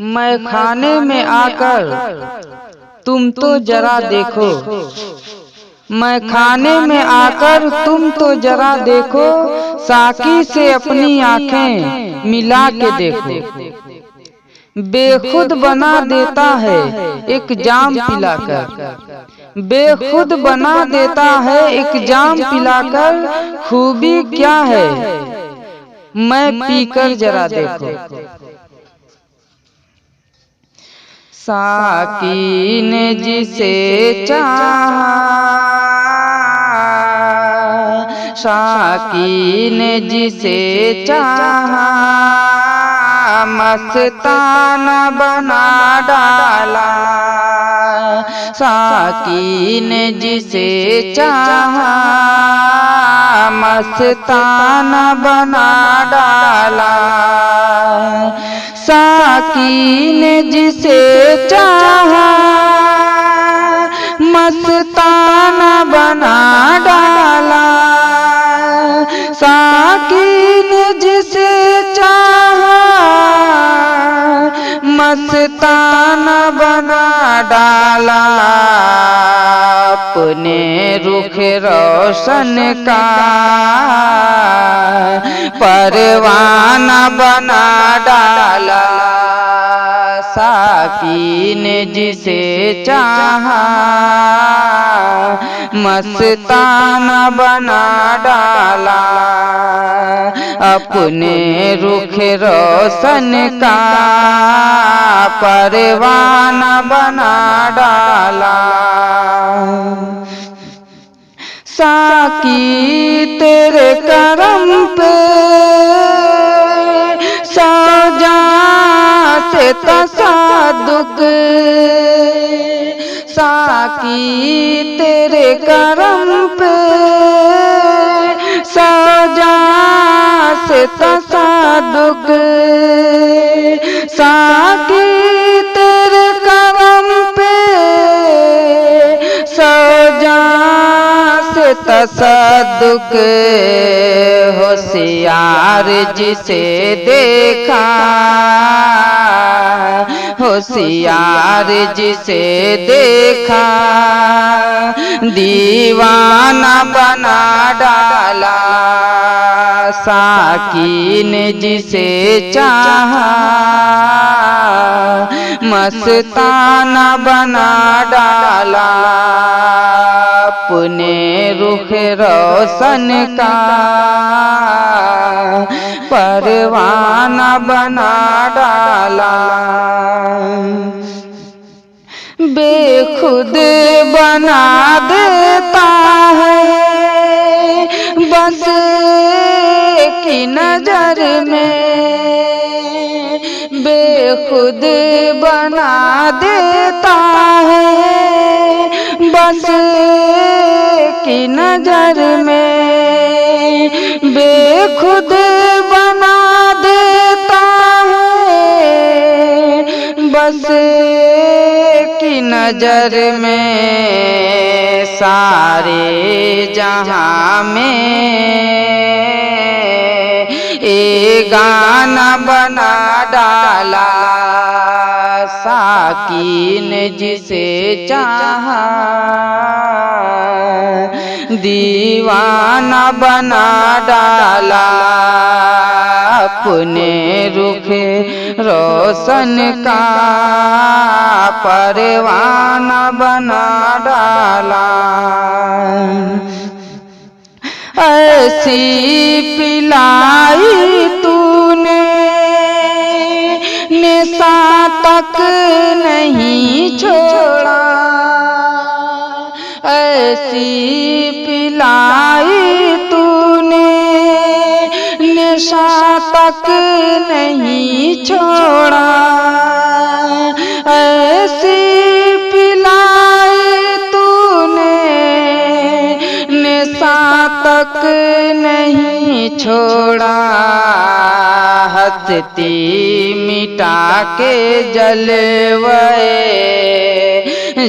मैं खाने में आकर तुम तो जरा देखो, मैं खाने में आकर तुम तो जरा देखो, साकी से अपनी आंखें मिला के देखो। बेखुद बना देता है एक जाम पिलाकर, बेखुद बना देता है एक जाम पिलाकर, खूबी क्या है मैं पीकर जरा देखो। साकी ने जिसे चाहा, साकी ने जिसे चाहा, मस्ताना बना डाला। साकी ने जिसे चाहा, मस्ताना बना डाला। साकी ने जिसे चाहा, मस्ताना बना डाला। साकी ने जिसे चाहा, मस्ताना बना डाला। अपने रुख रोशन का परवाना बना डाला। साकी ने जिसे चाहा, मस्ताना बना डाला। अपने रुख रोशन का परवाना बना डाला। साकी तेरे करम पे सजा से तसादुक, साकी तेरे करम पे सजा से तसादुक। साकी तेरे करम पे सजा से तसद्दुक। होशियार जिसे देखा, होशियार जिसे देखा, दीवाना बना डाला। साकी ने जिसे चाहा, मस्ताना बना डाला। अपने रुख रोशन का परवाना बना डाला। बेखुद बना देता है बस की नजर में, बेखुद बना देता है बस की नजर में, बेखुद बना देता है बस की नजर में। सारे जहां में एक गाना बना डाला। साकी ने जिसे चाहा, दीवाना बना डाला। अपने रुख रोशन का परवाना बना डाला। ऐसी पिलाई तूने नशा तक नहीं छोड़ा, ऐसी पिलाई तूने नशा तक नहीं छोड़ा। ऐसी पिलाई तूने नशा तक नहीं छोड़ा। हस्ती मिटा के जलवे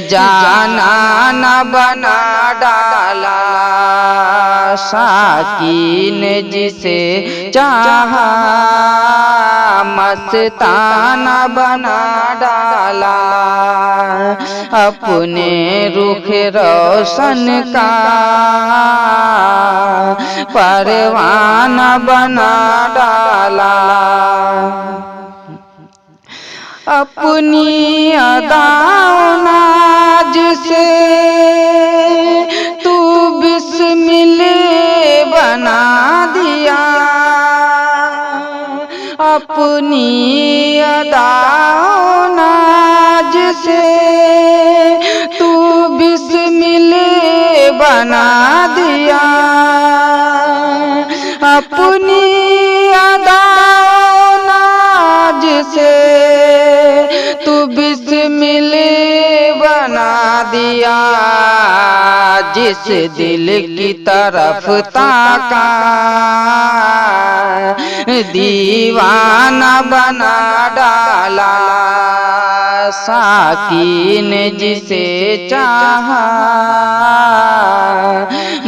जाना न बना डाला साकी ने जिसे चाहा मस्ताना बना डाला अपने रुख रोशन का परवाना बना डाला अपनी अदाओं नाज से तू बिस्मिल बना दिया अपनी अदाओं नाज से तू बिस्मिल बना दिया अपनी अदाओं नाज से तू बिस्मिल बना दिया जिस दिल की तरफ ताका दीवाना बना डाला साकी ने जिसे चाहा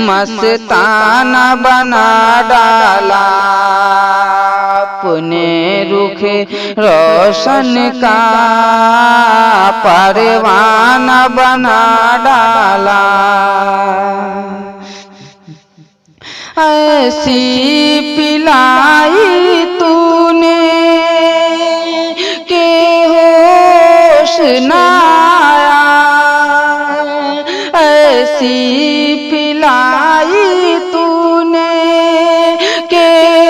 मस्ताना बना डाला अपने रुख रोशन का परवाना बना डाला ऐसी पिलाई तूने के होश न आया ऐसी पिलाई तूने के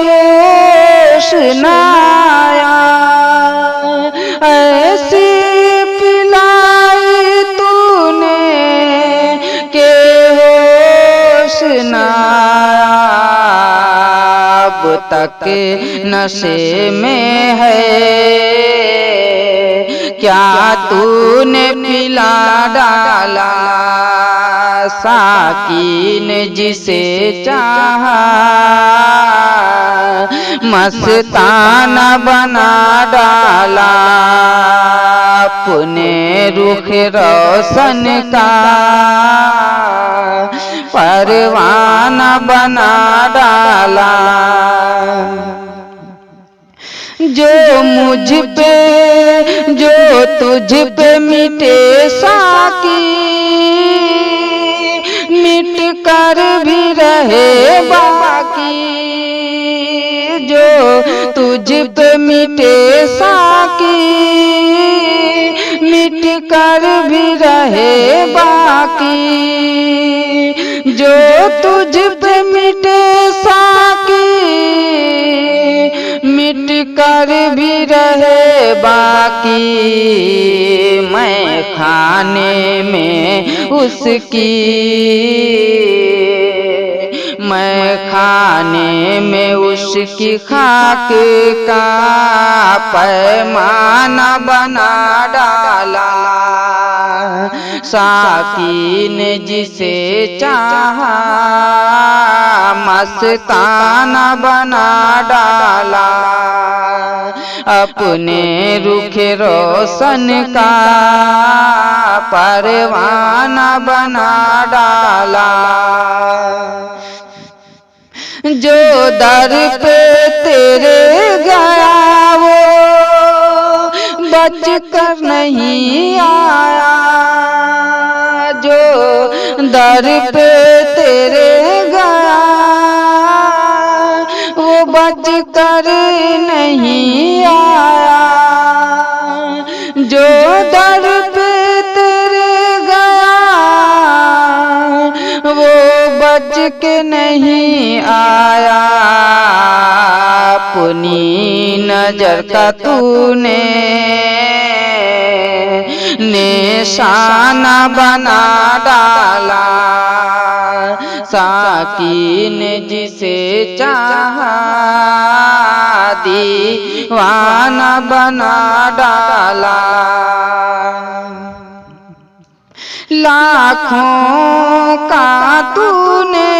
होश न आया ऐसी पिलाई तूने के होश न आया अब तक नशे में है क्या तूने पिला डाला साकी ने जिसे चाहा मस्ताना बना डाला अपने रुख रोशन का परवाना बना डाला जो मुझ पे जो तुझ पे मिटे साकी मिट कर भी रहे बाकी जो तुझ पे मिटे साकी मिट कर भी रहे बाकी जो तुझ पे मिटे साकी मिट कर भी रहे बाकी मैं खाने में उसकी मैं खाने में उसकी खाक का पैमाना बना डाला साकी ने जिसे चाहा मस्ताना बना डाला अपने रुख रोशन का परवाना बना डाला जो दर पे तेरे गया वो बच कर नहीं आया जो दर पे तेरे गया वो बच कर नहीं आया जो दर पे तेरे गया वो बच के नहीं आया अपनी नजर का तूने निशाना बना डाला साकी ने जिसे चाहा दीवाना बना डाला लाखों का तूने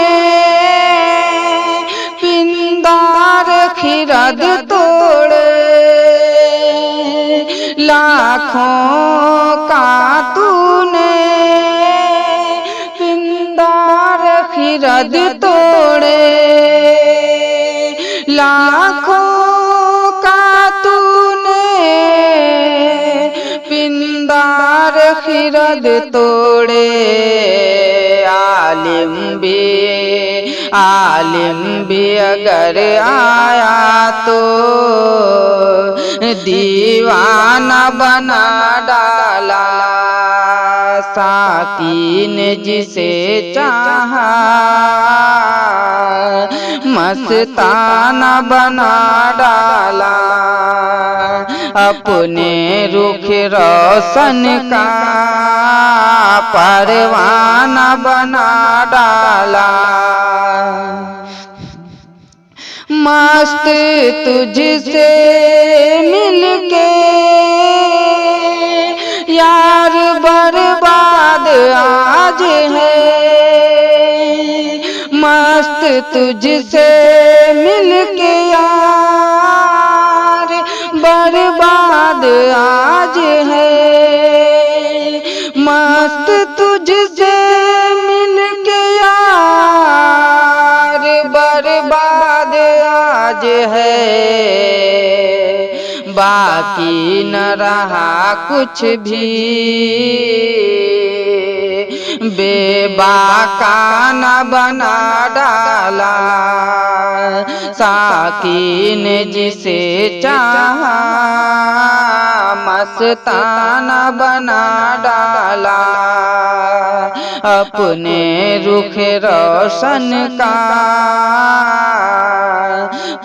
पिंदार खिरद तोड़े लाखों का तूने पिंदार खिरद तोड़े, लाखों का तूने पिंदार खिरद तोड़े। आलिम भी अगर आया तो दीवाना बना डाला, साकी ने जिसे चाहा मस्ताना बना डाला। अपने रुख रोशन का परवाना बना डाला। मस्त तुझसे मिलके यार बर्बाद आज है, मस्त तुझसे मिलके यार बर्बाद आज है, मस्त तुझसे मिलके यार बर्बाद आज है। बाकी न रहा कुछ भी बेबाका न बना डाला, साकी ने जिसे चाहा मस्ताना बना डाला। अपने रुख रोशन का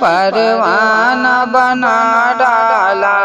परवाना बना डाला।